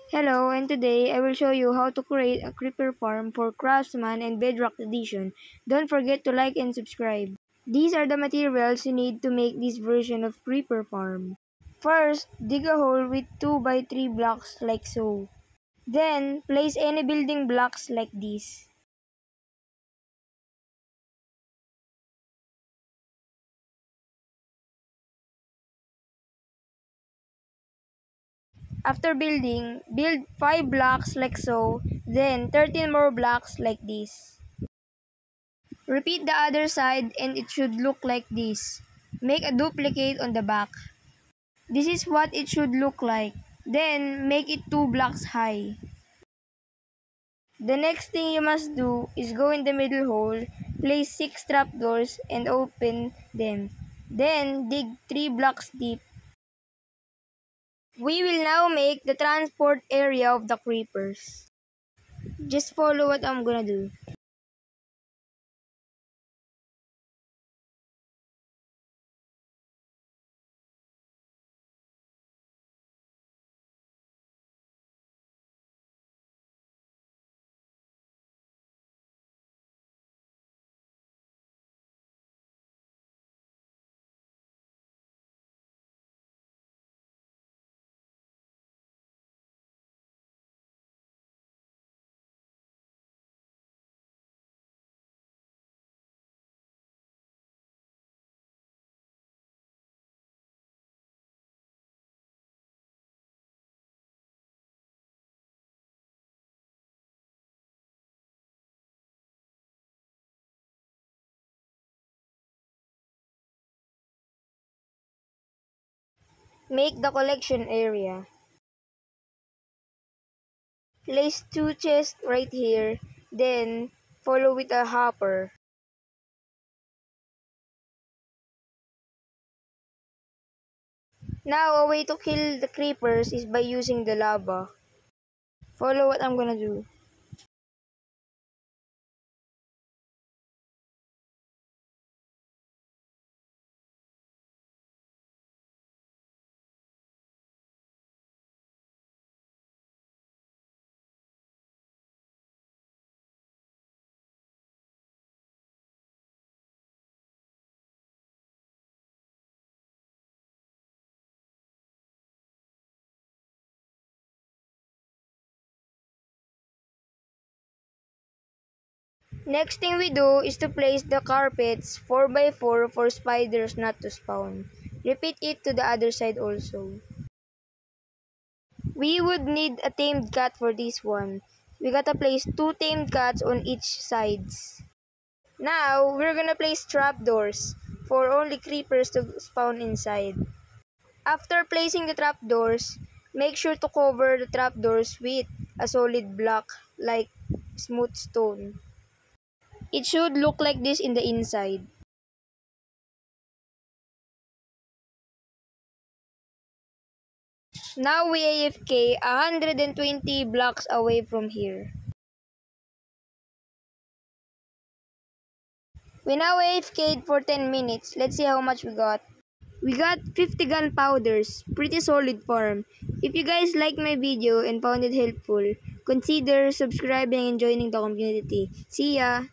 Hello, and today I will show you how to create a creeper farm for Craftsman and Bedrock Edition. Don't forget to like and subscribe. These are the materials you need to make this version of creeper farm. First, dig a hole with 2 by 3 blocks like so. Then, place any building blocks like this. After building, build 5 blocks like so, then 13 more blocks like this. Repeat the other side and it should look like this. Make a duplicate on the back. This is what it should look like. Then, make it 2 blocks high. The next thing you must do is go in the middle hole, place 6 trapdoors and open them. Then, dig 3 blocks deep. We will now make the transport area of the creepers. Just follow what I'm gonna do. Make the collection area. Place 2 chests right here, then follow with a hopper. Now, a way to kill the creepers is by using the lava. Follow what I'm gonna do. Next thing we do is to place the carpets 4 by 4 for spiders not to spawn. Repeat it to the other side also. We would need a tamed cat for this one. We gotta place 2 tamed cats on each sides. Now, we're gonna place trapdoors for only creepers to spawn inside. After placing the trapdoors, make sure to cover the trapdoors with a solid block like smooth stone. It should look like this in the inside. Now we AFK 120 blocks away from here. We now AFK'd for 10 minutes. Let's see how much we got. We got 50 gunpowders. Pretty solid farm. If you guys like my video and found it helpful, consider subscribing and joining the community. See ya!